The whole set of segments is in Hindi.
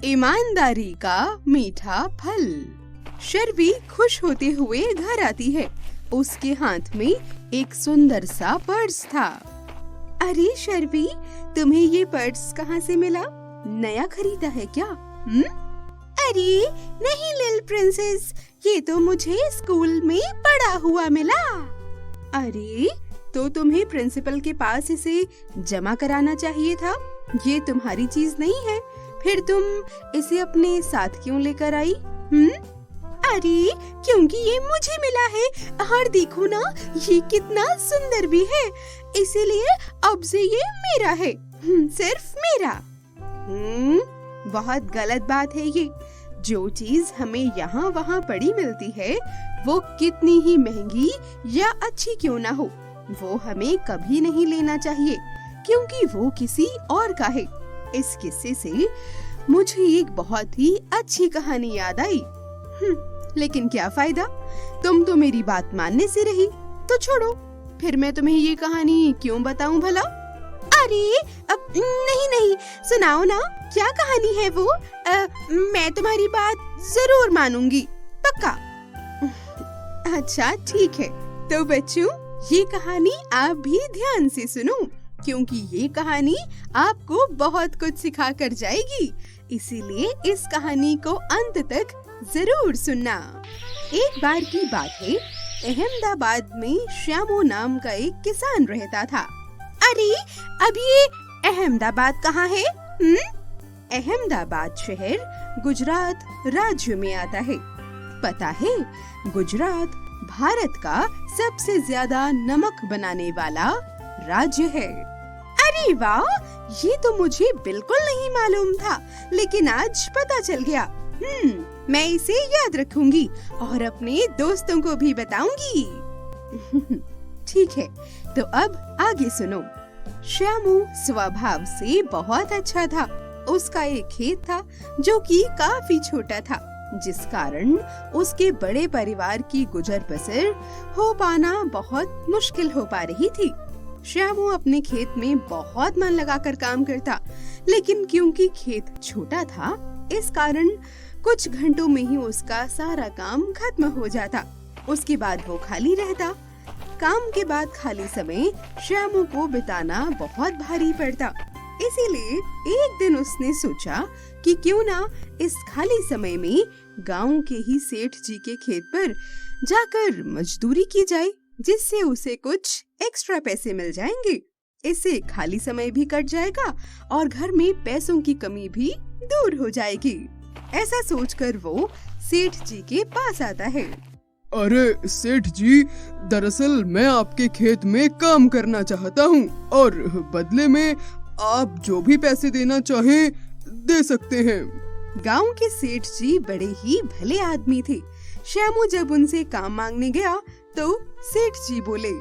ईमानदारी का मीठा फल। शर्वी खुश होते हुए घर आती है। उसके हाथ में एक सुंदर सा पर्स था। अरे शर्वी, तुम्हें ये पर्स कहाँ से मिला? नया खरीदा है क्या? अरे नहीं लिल प्रिंसेस, ये तो मुझे स्कूल में पड़ा हुआ मिला। अरे तो तुम्हें प्रिंसिपल के पास इसे जमा कराना चाहिए था। ये तुम्हारी चीज नहीं है, फिर तुम इसे अपने साथ क्यों लेकर आई? अरे क्योंकि ये मुझे मिला है और देखो ना, ये कितना सुंदर भी है, इसीलिए अब से ये मेरा है, सिर्फ मेरा। बहुत गलत बात है ये। जो चीज हमें यहाँ वहाँ पड़ी मिलती है, वो कितनी ही महंगी या अच्छी क्यों ना हो, वो हमें कभी नहीं लेना चाहिए, क्योंकि वो किसी और का है। इस किस्से से मुझे एक बहुत ही अच्छी कहानी याद आई। लेकिन क्या फायदा, तुम तो मेरी बात मानने से रही। तो छोड़ो, फिर मैं तुम्हें ये कहानी क्यों बताऊं भला? अरे अब नहीं, सुनाओ ना, क्या कहानी है वो? मैं तुम्हारी बात जरूर मानूंगी, पक्का। अच्छा ठीक है, तो बच्चों ये कहानी आप भी ध्यान से सुनो, क्योंकि ये कहानी आपको बहुत कुछ सिखा कर जाएगी, इसीलिए इस कहानी को अंत तक जरूर सुनना। एक बार की बात है, अहमदाबाद में श्यामू नाम का एक किसान रहता था। अरे अब ये अहमदाबाद कहाँ है? अहमदाबाद शहर गुजरात राज्य में आता है। पता है, गुजरात भारत का सबसे ज्यादा नमक बनाने वाला राज्य है। अरे वाह, ये तो मुझे बिल्कुल नहीं मालूम था, लेकिन आज पता चल गया। मैं इसे याद रखूंगी और अपने दोस्तों को भी बताऊंगी। ठीक है, तो अब आगे सुनो। श्यामू स्वभाव से बहुत अच्छा था। उसका एक खेत था जो कि काफी छोटा था, जिस कारण उसके बड़े परिवार की गुजर बसर हो पाना बहुत मुश्किल हो पा रही थी। श्यामू अपने खेत में बहुत मन लगाकर काम करता, लेकिन क्योंकि खेत छोटा था, इस कारण कुछ घंटों में ही उसका सारा काम खत्म हो जाता। उसके बाद वो खाली रहता। काम के बाद खाली समय श्यामू को बिताना बहुत भारी पड़ता, इसीलिए एक दिन उसने सोचा कि क्यों ना इस खाली समय में गांव के ही सेठ जी के खेत पर जाकर मजदूरी की जाए, जिससे उसे कुछ एक्स्ट्रा पैसे मिल जाएंगे। इससे खाली समय भी कट जाएगा और घर में पैसों की कमी भी दूर हो जाएगी। ऐसा सोचकर वो सेठ जी के पास आता है। अरे सेठ जी, दरअसल मैं आपके खेत में काम करना चाहता हूँ और बदले में आप जो भी पैसे देना चाहें दे सकते हैं। गांव के सेठ जी बड़े ही भले आदमी थे। श्यामू जब उनसे काम मांगने गया तो सेठ जी बोले,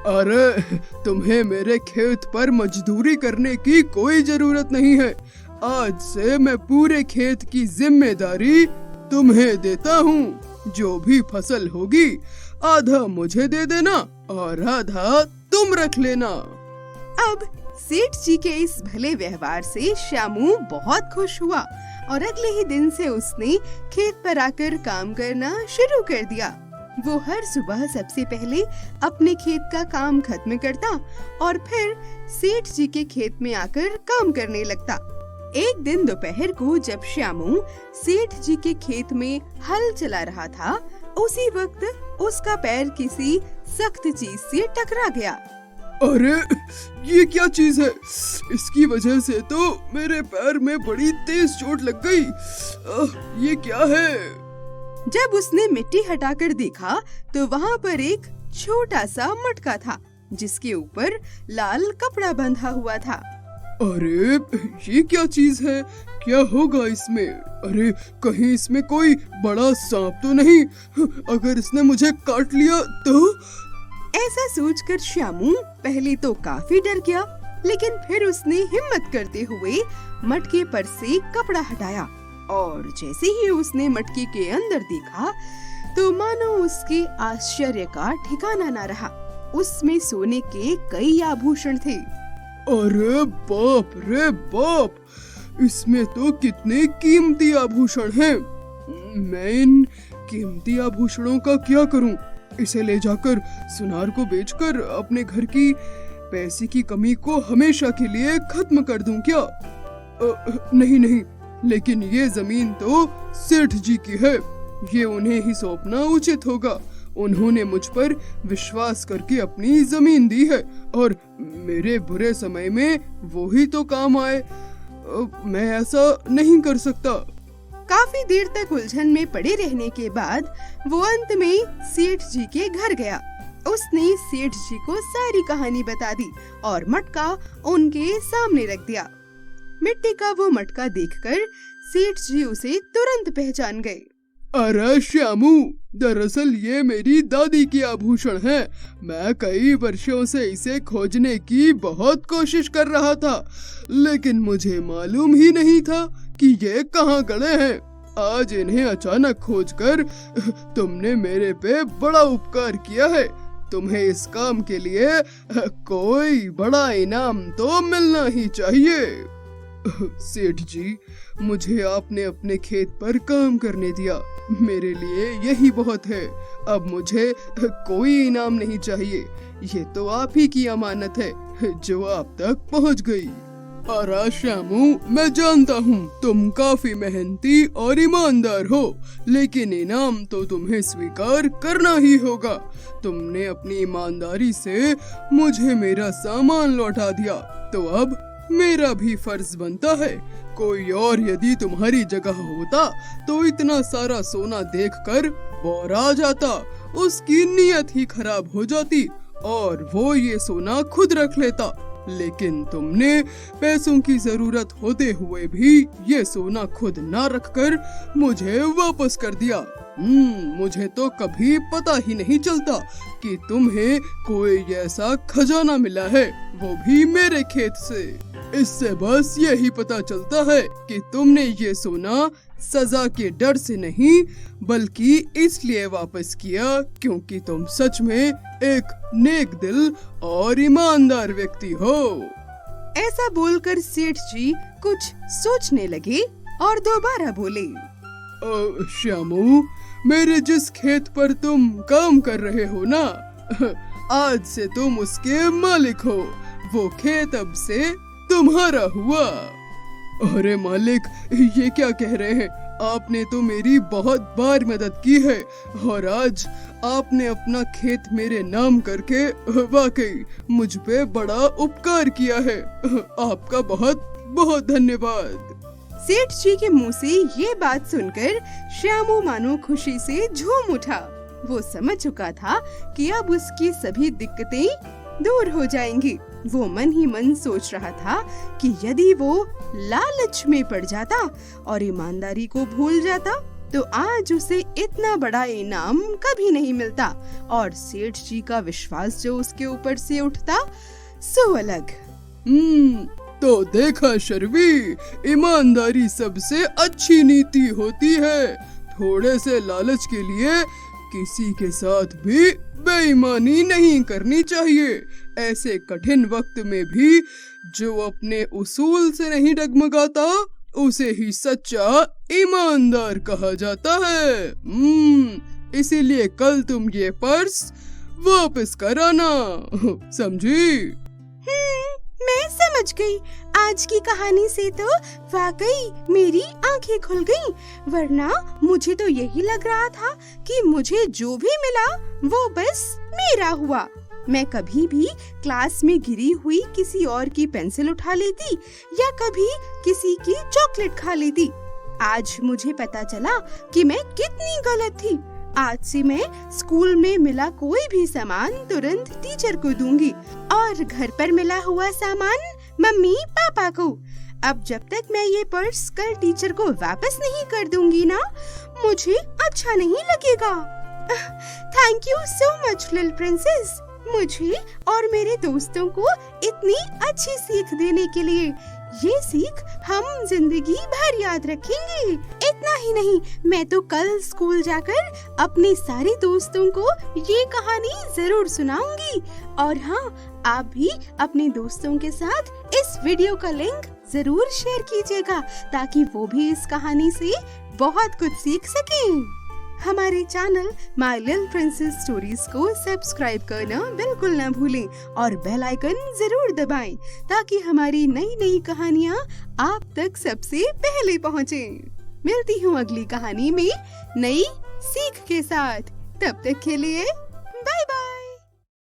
अरे तुम्हें मेरे खेत पर मजदूरी करने की कोई जरूरत नहीं है। आज से मैं पूरे खेत की जिम्मेदारी तुम्हें देता हूँ। जो भी फसल होगी आधा मुझे दे देना और आधा तुम रख लेना। अब सेठ जी के इस भले व्यवहार से श्यामू बहुत खुश हुआ और अगले ही दिन से उसने खेत पर आकर काम करना शुरू कर दिया। वो हर सुबह सबसे पहले अपने खेत का काम खत्म करता और फिर सेठ जी के खेत में आकर काम करने लगता। एक दिन दोपहर को जब श्यामू सेठ जी के खेत में हल चला रहा था, उसी वक्त उसका पैर किसी सख्त चीज से टकरा गया। अरे ये क्या चीज है? इसकी वजह से तो मेरे पैर में बड़ी तेज चोट लग गई। ये क्या है? जब उसने मिट्टी हटाकर देखा तो वहाँ पर एक छोटा सा मटका था, जिसके ऊपर लाल कपड़ा बंधा हुआ था। अरे ये क्या चीज है? क्या होगा इसमें? अरे कहीं इसमें कोई बड़ा सांप तो नहीं? अगर इसने मुझे काट लिया तो? ऐसा सोचकर श्यामू पहले तो काफी डर गया, लेकिन फिर उसने हिम्मत करते हुए मटके पर से कपड़ा हटाया और जैसे ही उसने मटके के अंदर देखा तो मानो उसके आश्चर्य का ठिकाना न रहा। उसमें सोने के कई आभूषण थे। अरे बाप रे बाप, इसमें तो कितने कीमती आभूषण हैं। मैं इन कीमती आभूषणों का क्या करूं? इसे ले जाकर सुनार को बेचकर अपने घर की पैसे की कमी को हमेशा के लिए खत्म कर दूं क्या? नहीं नहीं, लेकिन ये जमीन तो सेठ जी की है, ये उन्हें ही सौंपना उचित होगा। उन्होंने मुझ पर विश्वास करके अपनी जमीन दी है और मेरे बुरे समय में वो ही तो काम आए। मैं ऐसा नहीं कर सकता। काफी देर तक उलझन में पड़े रहने के बाद वो अंत में सेठ जी के घर गया। उसने सेठ जी को सारी कहानी बता दी और मटका उनके सामने रख दिया। मिट्टी का वो मटका देखकर सेठ जी उसे तुरंत पहचान गए। अरे श्यामू, दरअसल ये मेरी दादी की आभूषण है। मैं कई वर्षों से इसे खोजने की बहुत कोशिश कर रहा था, लेकिन मुझे मालूम ही नहीं था कि ये कहाँ गड़े हैं। आज इन्हें अचानक खोजकर तुमने मेरे पे बड़ा उपकार किया है। तुम्हें इस काम के लिए कोई बड़ा इनाम तो मिलना ही चाहिए। सेठ जी, मुझे आपने अपने खेत पर काम करने दिया, मेरे लिए यही बहुत है। अब मुझे कोई इनाम नहीं चाहिए। ये तो आप ही की अमानत है जो आप तक पहुंच गई। अरे श्यामू, मैं जानता हूँ तुम काफी मेहनती और ईमानदार हो, लेकिन इनाम तो तुम्हें स्वीकार करना ही होगा। तुमने अपनी ईमानदारी से मुझे मेरा सामान लौटा दिया, तो अब मेरा भी फर्ज बनता है। कोई और यदि तुम्हारी जगह होता तो इतना सारा सोना देखकर बौरा जाता, उसकी नीयत ही खराब हो जाती और वो ये सोना खुद रख लेता। लेकिन तुमने पैसों की जरूरत होते हुए भी ये सोना खुद ना रखकर मुझे वापस कर दिया। मुझे तो कभी पता ही नहीं चलता कि तुम्हें कोई ऐसा खजाना मिला है, वो भी मेरे खेत से। इससे बस यही पता चलता है कि तुमने ये सोना सजा के डर से नहीं, बल्कि इसलिए वापस किया क्योंकि तुम सच में एक नेक दिल और ईमानदार व्यक्ति हो। ऐसा बोलकर सेठ जी कुछ सोचने लगे और दोबारा बोले। श्यामू, मेरे जिस खेत पर तुम काम कर रहे हो ना, आज से तुम उसके मालिक हो। वो खेत अब से तुम्हारा हुआ। अरे मालिक, ये क्या कह रहे हैं? आपने तो मेरी बहुत बार मदद की है और आज आपने अपना खेत मेरे नाम करके वाकई मुझ पे बड़ा उपकार किया है। आपका बहुत बहुत धन्यवाद। सेठ जी के मुंह से ये बात सुनकर श्यामू मानो खुशी से झूम उठा। वो समझ चुका था कि अब उसकी सभी दिक्कतें दूर हो जाएंगी। वो मन ही मन सोच रहा था कि यदि वो लालच में पड़ जाता और ईमानदारी को भूल जाता तो आज उसे इतना बड़ा इनाम कभी नहीं मिलता और सेठ जी का विश्वास जो उसके ऊपर से उठता सो अलग। तो देखा शर्वी, ईमानदारी सबसे अच्छी नीति होती है। थोड़े से लालच के लिए किसी के साथ भी बेईमानी नहीं करनी चाहिए। ऐसे कठिन वक्त में भी जो अपने उसूल से नहीं डगमगाता उसे ही सच्चा ईमानदार कहा जाता है। इसीलिए कल तुम ये पर्स वापस कराना, समझी? मैं समझ गई। आज की कहानी से तो वाकई मेरी आंखें खुल गईं, वरना मुझे तो यही लग रहा था कि मुझे जो भी मिला वो बस मेरा हुआ। मैं कभी भी क्लास में गिरी हुई किसी और की पेंसिल उठा लेती या कभी किसी की चॉकलेट खा लेती। आज मुझे पता चला कि मैं कितनी गलत थी। आज से मैं स्कूल में मिला कोई भी सामान तुरंत टीचर को दूंगी और घर पर मिला हुआ सामान मम्मी पापा को। अब जब तक मैं ये पर्स कल टीचर को वापस नहीं कर दूंगी ना, मुझे अच्छा नहीं लगेगा। Thank you so much little princess, मुझे और मेरे दोस्तों को इतनी अच्छी सीख देने के लिए। ये सीख हम जिंदगी भर याद रखेंगे। इतना ही नहीं, मैं तो कल स्कूल जाकर अपने सारे दोस्तों को ये कहानी जरूर सुनाऊंगी। और हाँ, आप भी अपने दोस्तों के साथ इस वीडियो का लिंक जरूर शेयर कीजिएगा ताकि वो भी इस कहानी से बहुत कुछ सीख सकें। हमारे channel my little princess stories को सब्सक्राइब करना बिल्कुल ना भूलें और बेल आइकन जरूर दबाएं ताकि हमारी नई नई कहानियाँ आप तक सबसे पहले पहुँचें। मिलती हूँ अगली कहानी में नई सीख के साथ। तब तक के लिए